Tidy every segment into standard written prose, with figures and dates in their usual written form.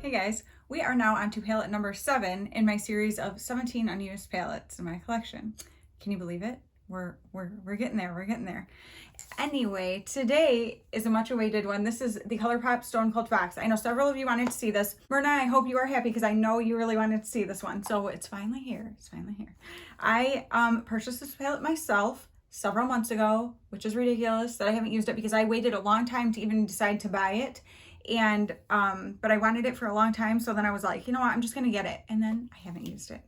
Hey guys, we are now on to palette number 7 in my series of 17 unused palettes in my collection. Can you believe it? We're getting there, we're getting there. Anyway, today is a much awaited one. This is the Colourpop Stone Cold Fox. I know several of you wanted to see this. Myrna, I hope you are happy because I know you really wanted to see this one. So it's finally here, it's finally here. I purchased this palette myself several months ago, which is ridiculous that I haven't used it because I waited a long time to even decide to buy it. And but I wanted it for a long time, so then I was like, you know what, I'm just gonna get it, and then I haven't used it.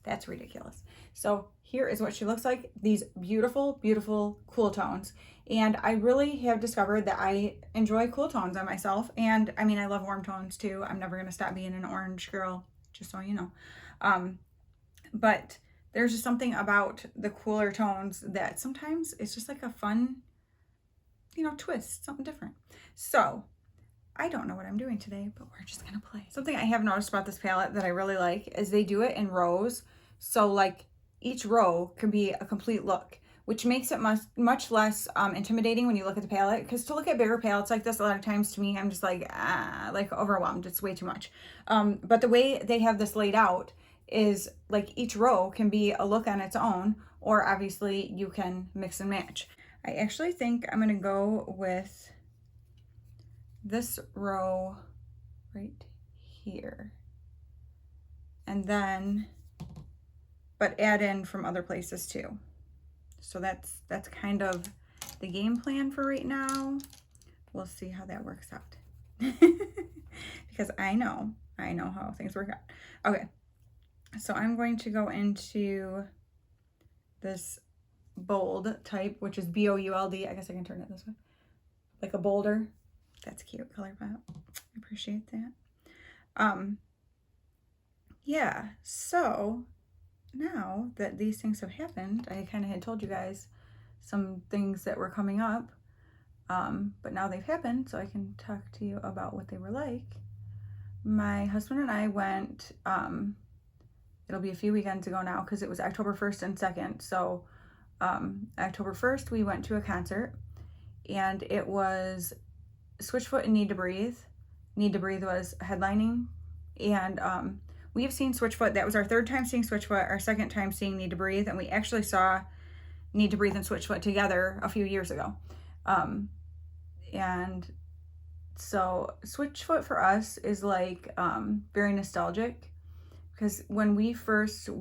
That's ridiculous. So here is what she looks like. These beautiful, beautiful cool tones. And I really have discovered that I enjoy cool tones on myself. And I mean, I love warm tones too. I'm never gonna stop being an orange girl, just so you know. But there's just something about the cooler tones that sometimes it's just like a fun, you know, twist, something different. So I don't know what I'm doing today, but we're just gonna play. Something I have noticed about this palette that I really like is they do it in rows. So like each row can be a complete look, which makes it much less intimidating when you look at the palette. Because to look at bigger palettes like this, a lot of times to me, I'm just like overwhelmed. It's way too much. But the way they have this laid out is like each row can be a look on its own, or obviously you can mix and match. I actually think I'm gonna go with this row right here, and then but add in from other places too. So that's kind of the game plan for right now. We'll see how that works out because I know how things work out. Okay, so I'm going to go into this bold type, which is B-O-U-L-D. I guess I can turn it this way, like a boulder. That's cute, Colourpop. I appreciate that. Yeah, so now that these things have happened, I kind of had told you guys some things that were coming up, but now they've happened, so I can talk to you about what they were like. My husband and I went, it'll be a few weekends ago now because it was October 1st and 2nd. So October 1st, we went to a concert, and it was Switchfoot and Need to Breathe. Need to Breathe was headlining, and we have seen Switchfoot. That was our third time seeing Switchfoot, our second time seeing Need to Breathe, and we actually saw Need to Breathe and Switchfoot together a few years ago. And so Switchfoot for us is like very nostalgic, because when we first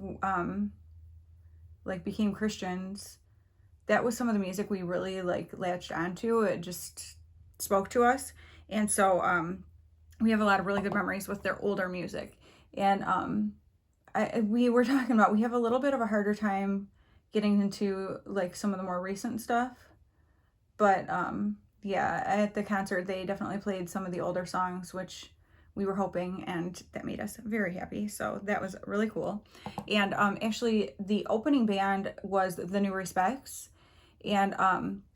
like became Christians, that was some of the music we really like latched onto. It just spoke to us, and so we have a lot of really good memories with their older music. And we were talking about, we have a little bit of a harder time getting into like some of the more recent stuff, but yeah, at the concert they definitely played some of the older songs, which we were hoping, and that made us very happy. So that was really cool. And actually the opening band was the New Respects, and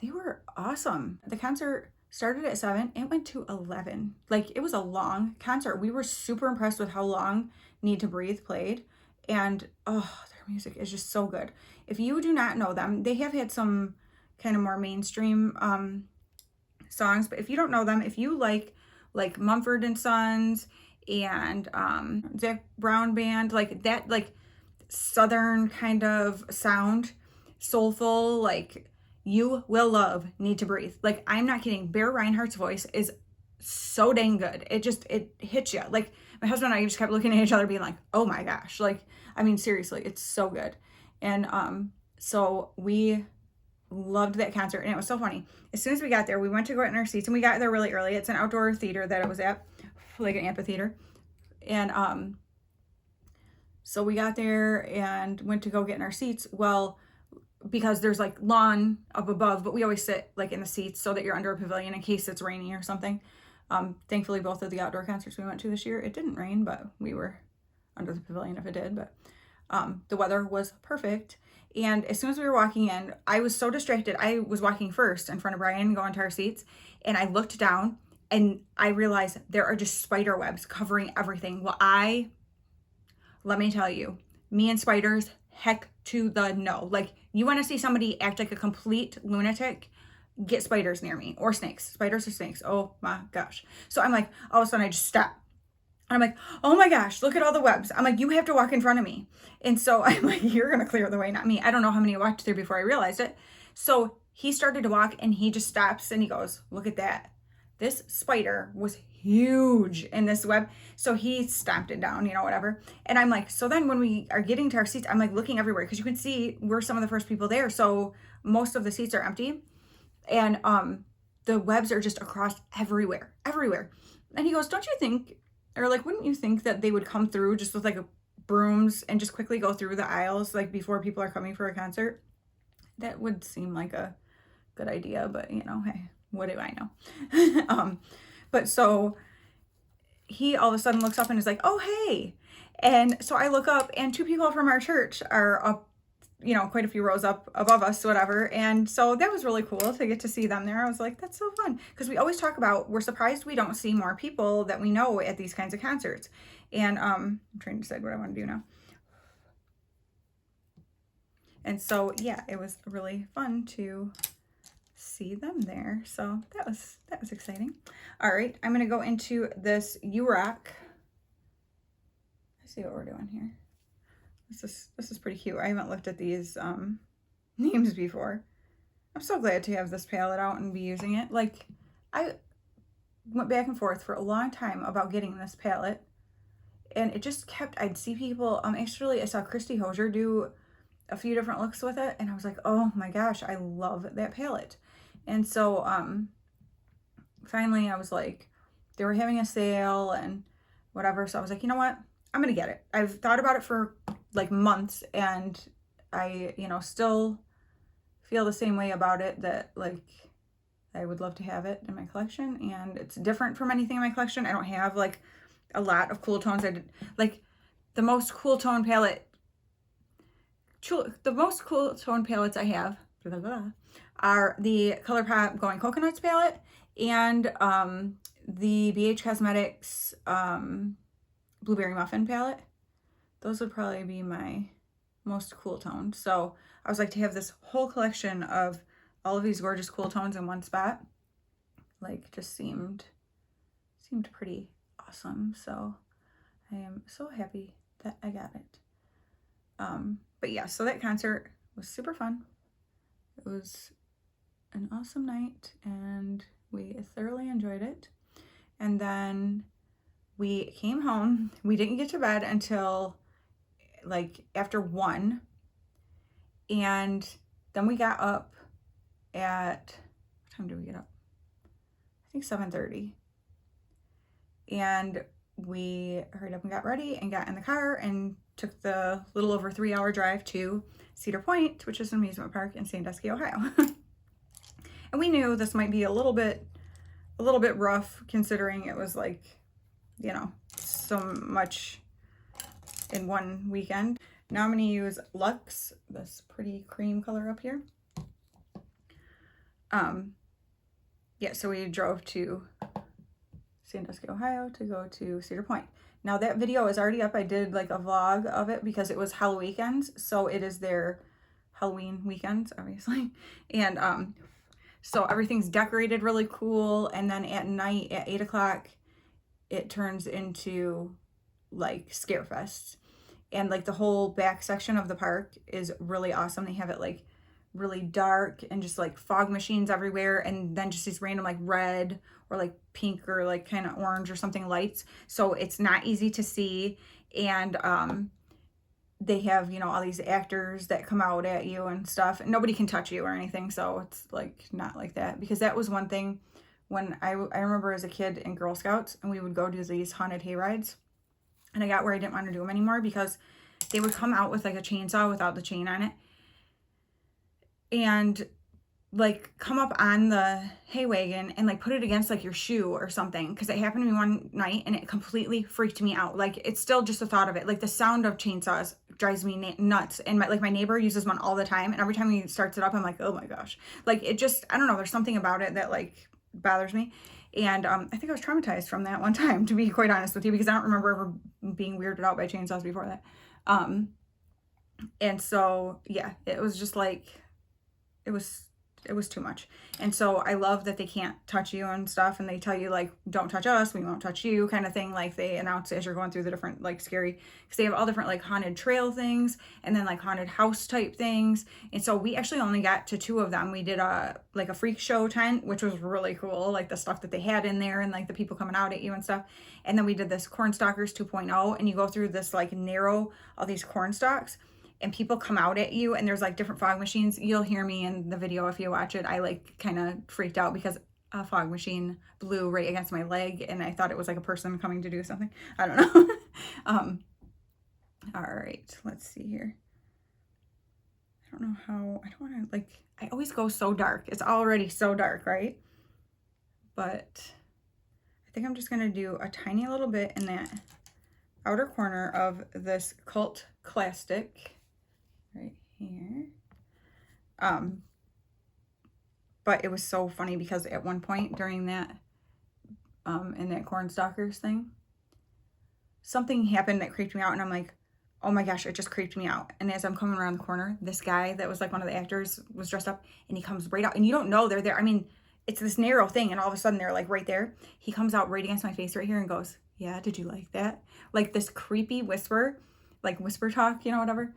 they were awesome. The concert started at 7, it went to 11. Like, it was a long concert. We were super impressed with how long Need to Breathe played, and oh, their music is just so good. If you do not know them, they have had some kind of more mainstream songs, but if you don't know them, if you like Mumford and Sons and Zac Brown Band, like that, like southern kind of sound, soulful, like, you will love Need to Breathe. Like, I'm not kidding. Bear Reinhardt's voice is so dang good. It hits you. Like, my husband and I just kept looking at each other being like, oh my gosh. Like, I mean, seriously, it's so good. And so we loved that concert, and it was so funny. As soon as we got there, we went to go in our seats, and we got there really early. It's an outdoor theater that it was at, like an amphitheater. And so we got there and went to go get in our seats. Well, because there's like lawn up above, but we always sit like in the seats so that you're under a pavilion in case it's raining or something. Thankfully, both of the outdoor concerts we went to this year, it didn't rain, but we were under the pavilion if it did. But the weather was perfect. And as soon as we were walking in, I was so distracted. I was walking first in front of Brian, going to our seats, and I looked down and I realized there are just spider webs covering everything. Well, let me tell you, me and spiders, heck to the no. Like, you want to see somebody act like a complete lunatic, get spiders near me, or snakes. Spiders or snakes. Oh my gosh. So I'm like, all of a sudden I just stopped. I'm like, oh my gosh, look at all the webs. I'm like, you have to walk in front of me. And so I'm like, you're going to clear the way, not me. I don't know how many I walked through before I realized it. So he started to walk and he just stops and he goes, look at that. This spider was huge in this web. So he stomped it down, you know, whatever. And I'm like, so then when we are getting to our seats, I'm like looking everywhere because you can see we're some of the first people there. So most of the seats are empty. And the webs are just across everywhere. And he goes, don't you think, or like, wouldn't you think that they would come through just with like brooms and just quickly go through the aisles like before people are coming for a concert? That would seem like a good idea, but you know, hey, what do I know? But so he all of a sudden looks up and is like, oh, hey. And so I look up and 2 people from our church are up, you know, quite a few rows up above us, whatever. And so that was really cool to get to see them there. I was like, that's so fun. Because we always talk about, we're surprised we don't see more people that we know at these kinds of concerts. And I'm trying to decide what I want to do now. And so, yeah, it was really fun to see them there. So that was exciting. All right, I'm going to go into this U-Rock. Let's see what we're doing here. This is pretty cute. I haven't looked at these names before. I'm so glad to have this palette out and be using it. Like, I went back and forth for a long time about getting this palette, and it just kept, I'd see people, actually I saw Christy Hosier do a few different looks with it, and I was like, oh my gosh, I love that palette. And so finally I was like, they were having a sale and whatever, so I was like, you know what, I'm gonna get it. I've thought about it for like months, and I, you know, still feel the same way about it, that like I would love to have it in my collection. And it's different from anything in my collection. I don't have like a lot of cool tones. I did like the most cool tone palette. The most cool tone palettes I have are the Colourpop Going Coconuts palette and the BH Cosmetics Blueberry Muffin palette. Those would probably be my most cool tone. So I was like, to have this whole collection of all of these gorgeous cool tones in one spot, like, just seemed pretty awesome. So I am so happy that I got it. But yeah, so that concert was super fun. It was an awesome night and we thoroughly enjoyed it. And then we came home. We didn't get to bed until like after 1. And then we got up at, what time did we get up? I think 7:30. And we hurried up and got ready and got in the car and took the little over 3-hour drive to Cedar Point, which is an amusement park in Sandusky, Ohio. And we knew this might be a little bit rough, considering it was like, you know, so much in one weekend. Now I'm going to use Luxe, this pretty cream color up here. Yeah, so we drove to Sandusky, Ohio to go to Cedar Point. Now that video is already up. I did like a vlog of it because it was Halloweekends, so it is their Halloween weekends, obviously. And so everything's decorated really cool, and then at night at 8 o'clock it turns into like Scarefest. And like the whole back section of the park is really awesome. They have it like really dark and just like fog machines everywhere, and then just these random like red or like pink or like kind of orange or something lights, so it's not easy to see. And they have, you know, all these actors that come out at you and stuff, and nobody can touch you or anything, so it's like not like that. Because that was one thing when I remember as a kid in Girl Scouts, and we would go do these haunted hay rides, and I got where I didn't want to do them anymore because they would come out with like a chainsaw without the chain on it and like come up on the hay wagon and like put it against like your shoe or something. Because it happened to me one night and it completely freaked me out. Like, it's still just the thought of it, like the sound of chainsaws drives me nuts. And my neighbor uses one all the time, and every time he starts it up, I'm like, oh my gosh. Like, it just, I don't know, there's something about it that like bothers me. And I think I was traumatized from that one time, to be quite honest with you, because I don't remember ever being weirded out by chainsaws before that. And so yeah, it was just like, it was it was too much. And so I love that they can't touch you and stuff, and they tell you like, don't touch us, we won't touch you, kind of thing. Like they announce as you're going through the different like scary, because they have all different like haunted trail things and then like haunted house type things. And so we actually only got to 2 of them. We did a like a freak show tent, which was really cool, like the stuff that they had in there and like the people coming out at you and stuff. And then we did this Cornstalkers 2.0, and you go through this like narrow, all these corn stalks, and people come out at you, and there's like different fog machines. You'll hear me in the video if you watch it. I like kind of freaked out because a fog machine blew right against my leg, and I thought it was like a person coming to do something. I don't know. All right, let's see here. I don't know how, I don't want to like, I always go so dark. It's already so dark, right? But I think I'm just going to do a tiny little bit in that outer corner of this Cult Classic right here. But it was so funny because at one point during that in that Cornstalkers thing, something happened that creeped me out, and I'm like, oh my gosh, it just creeped me out. And as I'm coming around the corner, this guy that was like one of the actors was dressed up, and he comes right out, and you don't know they're there. I mean, it's this narrow thing, and all of a sudden they're like right there. He comes out right against my face right here and goes, yeah, did you like that? Like this creepy whisper, like whisper talk, you know, whatever.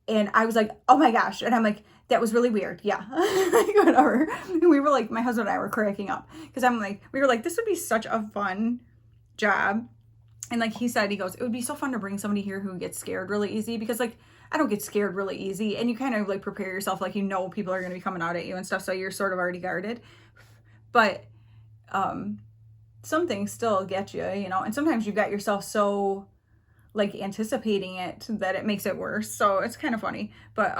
And I was like, oh my gosh. And I'm like, that was really weird. Yeah. Like, whatever. And we were like, my husband and I were cracking up because I'm like, we were like, this would be such a fun job. And like he said, he goes, it would be so fun to bring somebody here who gets scared really easy, because like, I don't get scared really easy. And you kind of like prepare yourself, like, you know, people are going to be coming out at you and stuff. So you're sort of already guarded. But some things still get you, you know, and sometimes you've got yourself so like anticipating it that it makes it worse. So it's kind of funny. But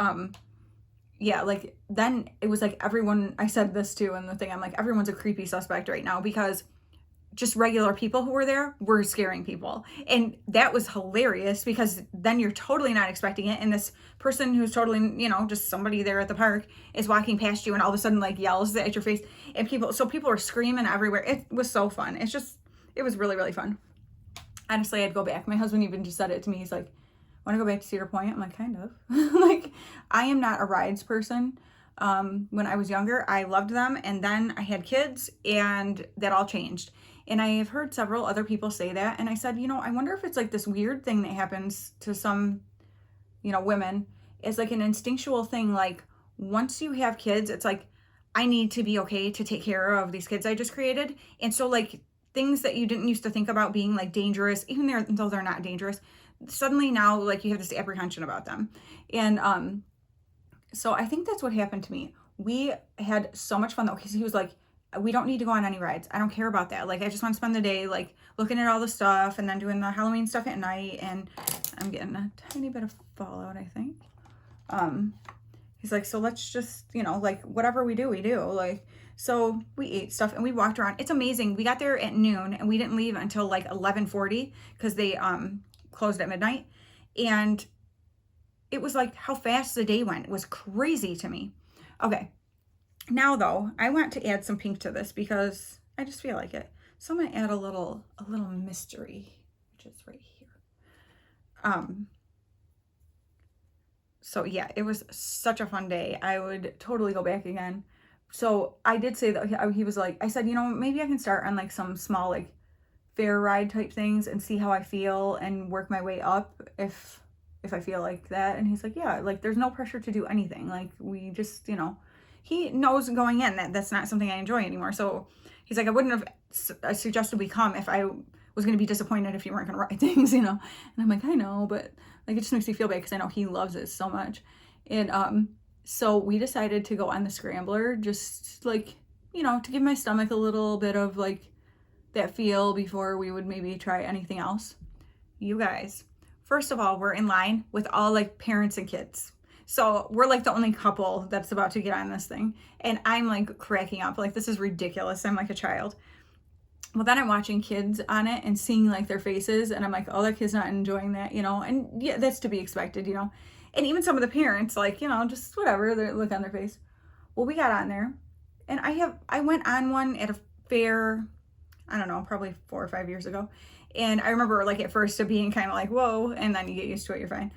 yeah, like then it was like everyone, I said this too in the thing, I'm like, everyone's a creepy suspect right now, because just regular people who were there were scaring people. And that was hilarious, because then you're totally not expecting it, and this person who's totally, you know, just somebody there at the park is walking past you and all of a sudden like yells at your face, and people were screaming everywhere. It was so fun. It was really, really fun. Honestly, I'd go back. My husband even just said it to me. He's like, want to go back to Cedar Point? I'm like, kind of. Like, I am not a rides person. When I was younger, I loved them, and then I had kids, and that all changed. And I have heard several other people say that, and I said, you know, I wonder if it's like this weird thing that happens to some, you know, women. It's like an instinctual thing. Like, once you have kids, it's like, I need to be okay to take care of these kids I just created. And so like things that you didn't used to think about being like dangerous, even though they're not dangerous, suddenly now like you have this apprehension about them. And so I think that's what happened to me. We had so much fun though, because he was like, we don't need to go on any rides. I don't care about that. Like, I just want to spend the day like looking at all the stuff and then doing the Halloween stuff at night. And I'm getting a tiny bit of fallout, I think. He's like, so let's just, you know, like whatever we do, like. So we ate stuff and we walked around. It's amazing. We got there at noon and we didn't leave until like 11:40 because they closed at midnight. And it was like how fast the day went. It was crazy to me. Okay. Now though, I want to add some pink to this because I just feel like it. So I'm going to add a little mystery, which is right here. So yeah, it was such a fun day. I would totally go back again. So I did say that he was like, I said, you know, maybe I can start on like some small like fair ride type things and see how I feel and work my way up if I feel like that. And he's like, yeah, like there's no pressure to do anything. Like we just, you know, he knows going in that that's not something I enjoy anymore. So he's like, I wouldn't have suggested we come if I was going to be disappointed if you weren't going to ride things, you know? And I'm like, I know, but like, it just makes me feel bad because I know he loves it so much. And, so we decided to go on the Scrambler, just like, you know, to give my stomach a little bit of like that feel before we would maybe try anything else. You guys, first of all, we're in line with all like parents and kids. So we're like the only couple that's about to get on this thing. And I'm like cracking up. Like, this is ridiculous. I'm like a child. Well, then I'm watching kids on it and seeing like their faces. And I'm like, oh, that kid's not enjoying that, you know? And yeah, that's to be expected, you know? And even some of the parents, like, you know, just whatever, they look on their face. Well, we got on there. And I went on one at a fair, I don't know, probably 4 or 5 years ago. And I remember like at first it being kind of like, whoa, and then you get used to it, you're fine.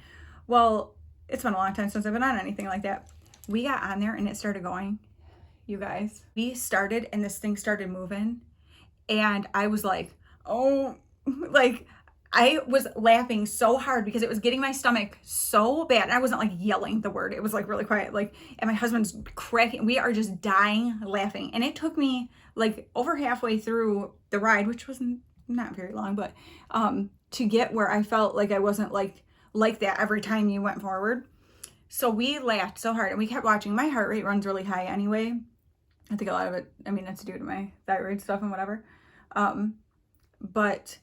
Well, it's been a long time since I've been on anything like that. We got on there and it started going. you guys. We started and this thing started moving and I was like, oh, like I was laughing so hard because it was getting my stomach so bad. And I wasn't like yelling the word. It was like really quiet. Like, and my husband's cracking. We are just dying laughing. And it took me like over halfway through the ride, which wasn't not very long, but to get where I felt like I wasn't like that every time you went forward. So we laughed so hard and we kept watching. My heart rate runs really high anyway. I think a lot of it, I mean, that's due to my thyroid stuff and whatever. But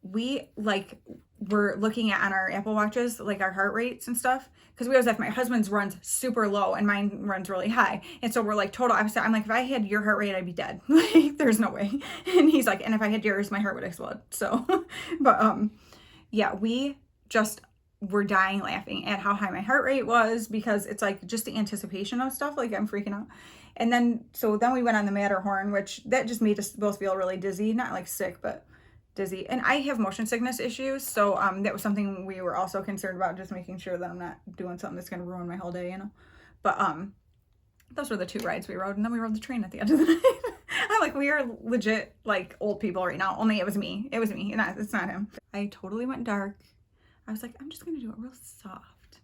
we like were looking at on our Apple Watches, like our heart rates and stuff. Cause we always have my husband's runs super low and mine runs really high. And so we're like total opposite. I'm like, if I had your heart rate, I'd be dead. Like there's no way. And he's like, and if I had yours, my heart would explode. So, but yeah, we just were dying laughing at how high my heart rate was because it's like just the anticipation of stuff. Like I'm freaking out. And then, so then we went on the Matterhorn, which that just made us both feel really dizzy, not like sick, but dizzy. And I have motion sickness issues. So that was something we were also concerned about, just making sure that I'm not doing something that's going to ruin my whole day, you know? But those were the 2 rides we rode. And then we rode the train at the end of the night. I'm like, we are legit like old people right now. Only it was me. It was me. It's not him. I totally went dark. I was like, I'm just going to do it real soft.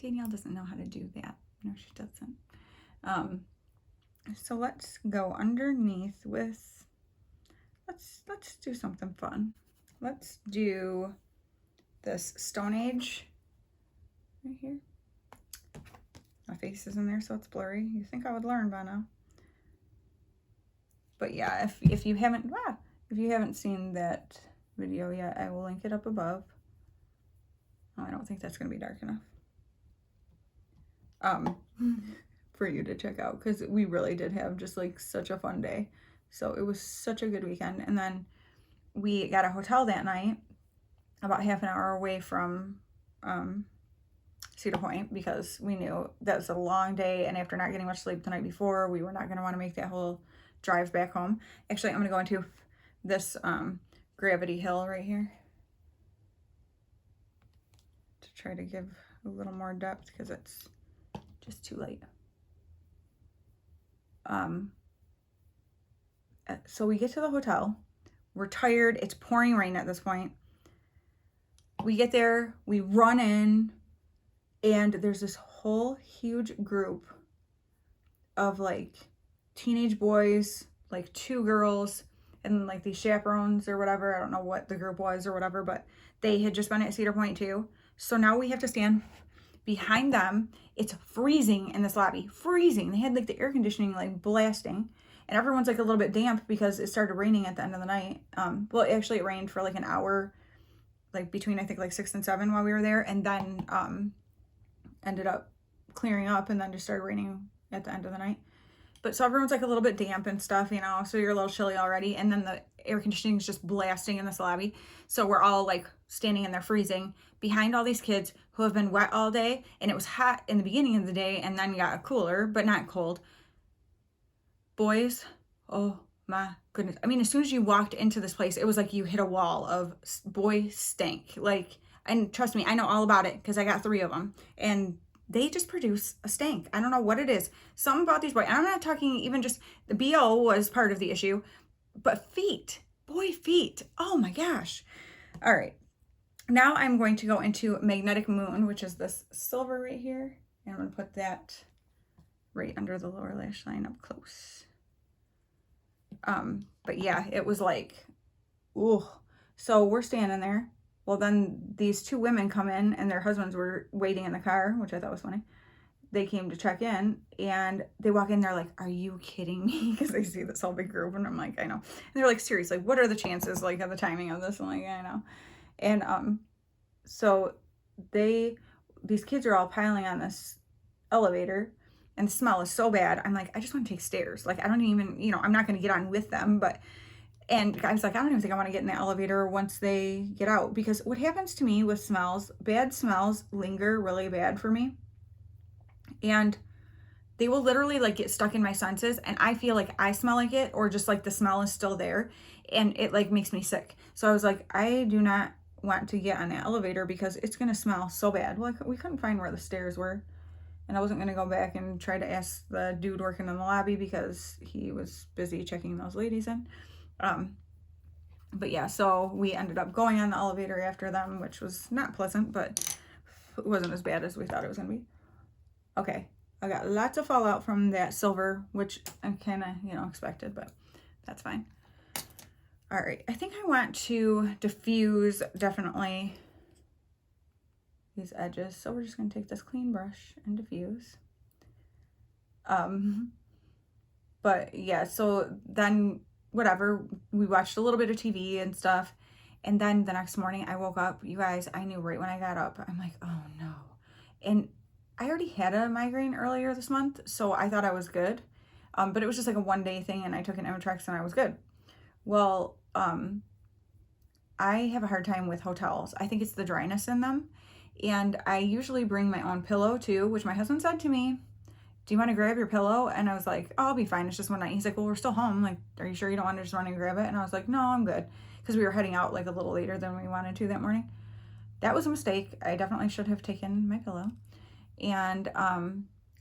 Danielle doesn't know how to do that. No, she doesn't. So let's go underneath with, let's do something fun. Let's do this Stone Age right here. My face is in there, so it's blurry. You think I would learn by now. But yeah, if you haven't seen that video yet, I will link it up above. Oh, I don't think that's gonna be dark enough. For you to check out, because we really did have just like such a fun day. So it was such a good weekend. And then we got a hotel that night about half an hour away from Cedar Point because we knew that was a long day, and after not getting much sleep the night before, we were not going to want to make that whole drive back home. Actually, I'm going to go into this Gravity Hill right here to try to give a little more depth because it's just too late. So we get to the hotel, we're tired, it's pouring rain at this point. We get there, we run in, and there's this whole huge group of like teenage boys, like 2 girls, and like these chaperones or whatever. I don't know what the group was or whatever, but they had just been at Cedar Point too. So now we have to stand behind them. It's freezing in this lobby, freezing. They had like the air conditioning like blasting, and everyone's like a little bit damp because it started raining at the end of the night. Well, actually it rained for like an hour, like between I think like 6 and 7 while we were there, and then ended up clearing up and then just started raining at the end of the night. But so everyone's like a little bit damp and stuff, you know, so you're a little chilly already, and then the air conditioning is just blasting in this lobby. So we're all like standing in there freezing behind all these kids who have been wet all day, and it was hot in the beginning of the day and then got cooler, but not cold. Boys, oh my goodness. I mean, as soon as you walked into this place, it was like you hit a wall of boy stank. Like, and trust me, I know all about it because I got 3 of them, and they just produce a stank. I don't know what it is. Something about these boys. I'm not talking even just the BO was part of the issue, but feet, boy feet. Oh my gosh. All right. Now I'm going to go into Magnetic Moon, which is this silver right here. And I'm going to put that right under the lower lash line up close. But yeah, it was like, ooh. So we're standing there. Well, then these 2 women come in and their husbands were waiting in the car, which I thought was funny. They came to check in and they walk in, they're like, are you kidding me? Because they see this whole big group, and I'm like, I know. And they're like, seriously, what are the chances like of the timing of this? I'm like, I know. And so these kids are all piling on this elevator, and the smell is so bad. I'm like, I just want to take stairs. Like, I don't even, you know, I'm not going to get on with them, but, and I was like, I don't even think I want to get in the elevator once they get out, because what happens to me with smells, bad smells linger really bad for me. And they will literally like get stuck in my senses, and I feel like I smell like it, or just like the smell is still there, and it like makes me sick. So I was like, I do not want to get on that elevator because it's going to smell so bad. Well, we couldn't find where the stairs were. And I wasn't going to go back and try to ask the dude working in the lobby because he was busy checking those ladies in. But yeah, so we ended up going on the elevator after them, which was not pleasant, but it wasn't as bad as we thought it was going to be. Okay, I got lots of fallout from that silver, which I kind of, you know, expected, but that's fine. All right, I think I want to diffuse definitely these edges. So we're just going to take this clean brush and diffuse. But yeah, so then whatever, we watched a little bit of TV and stuff. And then the next morning I woke up, you guys, I knew right when I got up, I'm like, oh no. And I already had a migraine earlier this month, so I thought I was good. But it was just like a 1-day thing, and I took an Imitrex and I was good. Well, I have a hard time with hotels. I think it's the dryness in them. And I usually bring my own pillow too, which my husband said to me, do you want to grab your pillow? And I was like, oh, I'll be fine. It's just one night. He's like, well, we're still home. Like, are you sure you don't want to just run and grab it? And I was like, no, I'm good. Because we were heading out like a little later than we wanted to that morning. That was a mistake. I definitely should have taken my pillow. And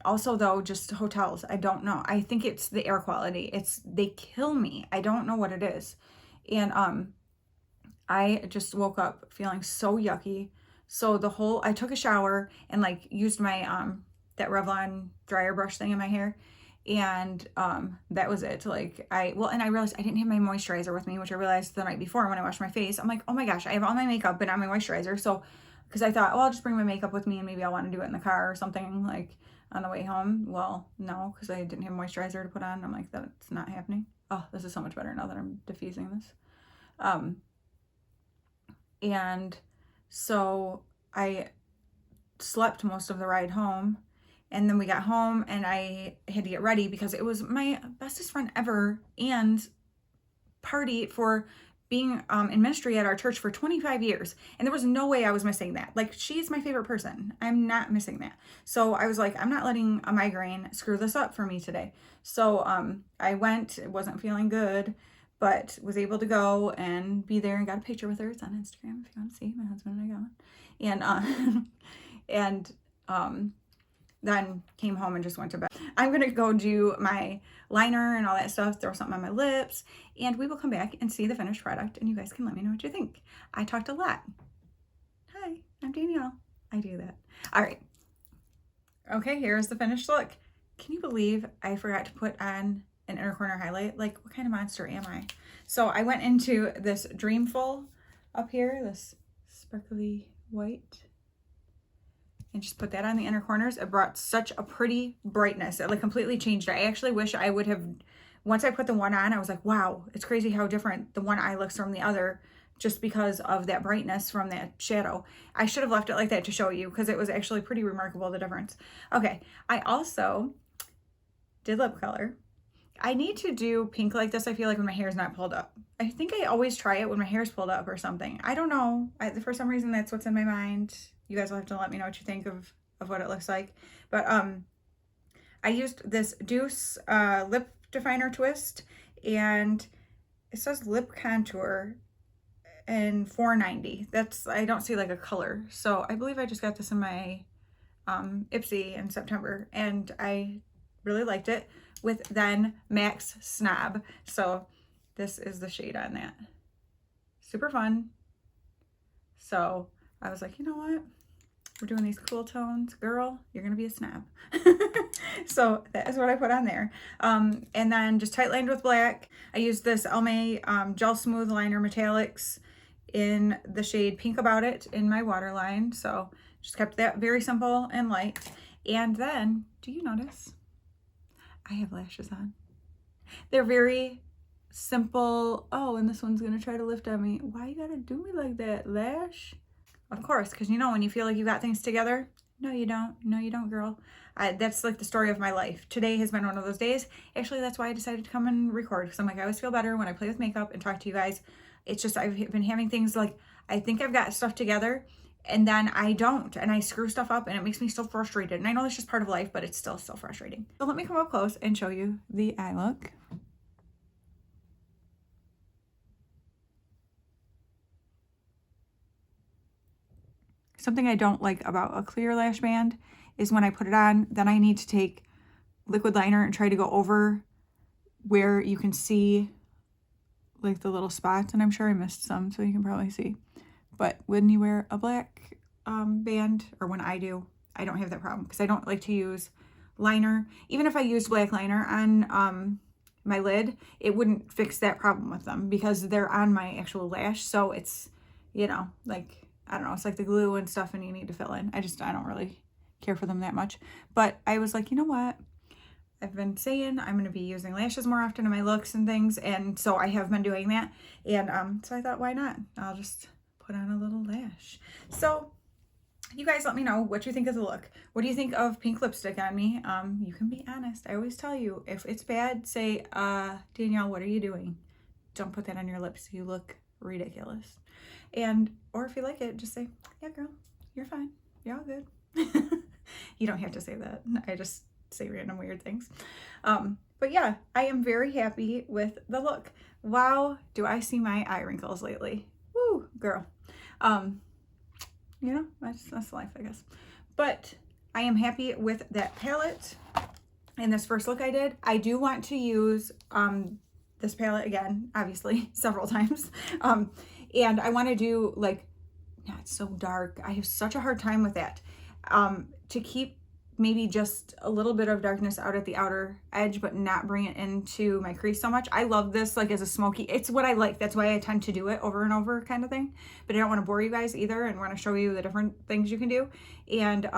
also though, just hotels, I don't know. I think it's the air quality. They kill me. I don't know what it is. And I just woke up feeling so yucky. So I took a shower and like used my that Revlon dryer brush thing in my hair, and that was it. Like and I realized I didn't have my moisturizer with me, which I realized the night before when I washed my face. I'm like, oh my gosh, I have all my makeup but not my moisturizer. So because I thought, well, I'll just bring my makeup with me and maybe I'll want to do it in the car or something like on the way home. Well, no, because I didn't have moisturizer to put on. I'm like, that's not happening. Oh, this is so much better now that I'm diffusing this. And so I slept most of the ride home. And then we got home and I had to get ready because it was my bestest friend ever and party for being in ministry at our church for 25 years. And there was no way I was missing that. Like, she's my favorite person. I'm not missing that. So I was like, I'm not letting a migraine screw this up for me today. So I went, wasn't feeling good, but was able to go and be there and got a picture with her. It's on Instagram if you want to see. My husband and I got one. And then came home and just went to bed. I'm going to go do my liner and all that stuff, throw something on my lips, and we will come back and see the finished product, and you guys can let me know what you think. I talked a lot. Hi, I'm Danielle. I do that. All right. Okay, here's the finished look. Can you believe I forgot to put on an inner corner highlight? Like, what kind of monster am I? So I went into this Dreamful up here, this sparkly white, and just put that on the inner corners. It brought such a pretty brightness. It like completely changed it. I actually wish I would have, once I put the one on, I was like, wow, it's crazy how different the one eye looks from the other just because of that brightness from that shadow. I should have left it like that to show you because it was actually pretty remarkable, the difference. Okay, I also did lip color. I need to do pink like this, I feel like, when my hair is not pulled up. I think I always try it when my hair is pulled up or something. I don't know. For some reason, that's what's in my mind. You guys will have to let me know what you think of what it looks like. But I used this Deuce lip definer twist, and it says lip contour and $4.90. That's, I don't see like a color. So I believe I just got this in my Ipsy in September, and I really liked it with then Max Snob. So this is the shade on that. Super fun. So I was like, you know what? We're doing these cool tones. Girl, you're going to be a snob. So that is what I put on there. And then just tight lined with black. I used this Almay Gel Smooth Liner Metallics in the shade Pink About It in my waterline. So just kept that very simple and light. And then, do you notice? I have lashes on. They're very simple. Oh, and this one's going to try to lift on me. Why you got to do me like that, lash? Of course, because you know when you feel like you got things together, no you don't. No you don't, girl. That's like the story of my life. Today has been one of those days. Actually, that's why I decided to come and record, because I'm like, I always feel better when I play with makeup and talk to you guys. It's just I've been having things like, I think I've got stuff together, and then I don't, and I screw stuff up, and it makes me so frustrated. And I know that's just part of life, but it's still so frustrating. So let me come up close and show you the eye look. Something I don't like about a clear lash band is when I put it on, then I need to take liquid liner and try to go over where you can see like the little spots, and I'm sure I missed some, so you can probably see. But when you wear a black band, or when I do, I don't have that problem because I don't like to use liner. Even if I used black liner on my lid, it wouldn't fix that problem with them because they're on my actual lash. So it's, you know, like, I don't know, it's like the glue and stuff and you need to fill in. I don't really care for them that much. But I was like, you know what? I've been saying I'm going to be using lashes more often in my looks and things. And so I have been doing that. And so I thought, why not? I'll just put on a little lash. So you guys let me know what you think of the look. What do you think of pink lipstick on me? You can be honest. I always tell you, if it's bad, say, Danielle, what are you doing? Don't put that on your lips. You look ridiculous. Or if you like it, just say, yeah, girl, you're fine. You're all good. You don't have to say that. I just say random weird things. But yeah, I am very happy with the look. Wow, do I see my eye wrinkles lately? Woo, girl. You know, that's life, I guess. But I am happy with that palette and this first look I did. I do want to use this palette again, obviously, several times. And I want to do like, not so dark. I have such a hard time with that. To keep maybe just a little bit of darkness out at the outer edge, but not bring it into my crease so much. I love this like as a smoky, it's what I like. That's why I tend to do it over and over kind of thing. But I don't want to bore you guys either and want to show you the different things you can do. And,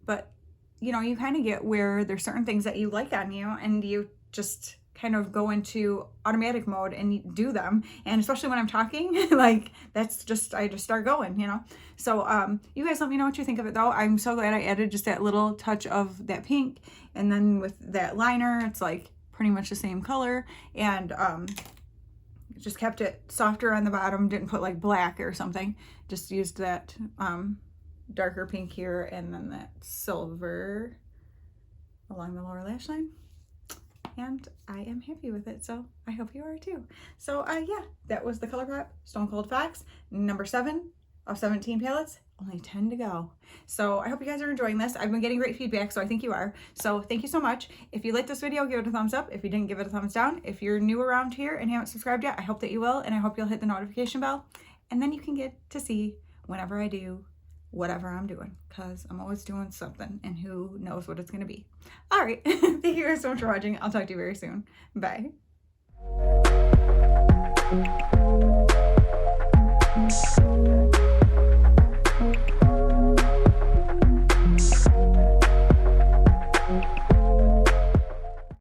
but you know, you kind of get where there's certain things that you like on you and you just kind of go into automatic mode and you do them. And especially when I'm talking, like that's just, I just start going, you know? So you guys let me know what you think of it though. I'm so glad I added just that little touch of that pink. And then with that liner, it's like pretty much the same color. And just kept it softer on the bottom. Didn't put like black or something. Just used that darker pink here and then that silver along the lower lash line. And I am happy with it, so I hope you are too. So yeah, that was the Colourpop Stone Cold Fox, number 7 of 17 palettes, only 10 to go. So I hope you guys are enjoying this. I've been getting great feedback, so I think you are. So thank you so much. If you liked this video, give it a thumbs up. If you didn't, give it a thumbs down. If you're new around here and haven't subscribed yet, I hope that you will, and I hope you'll hit the notification bell, and then you can get to see whenever I do whatever I'm doing, because I'm always doing something and who knows what it's going to be. All right. Thank you guys so much for watching. I'll talk to you very soon. Bye.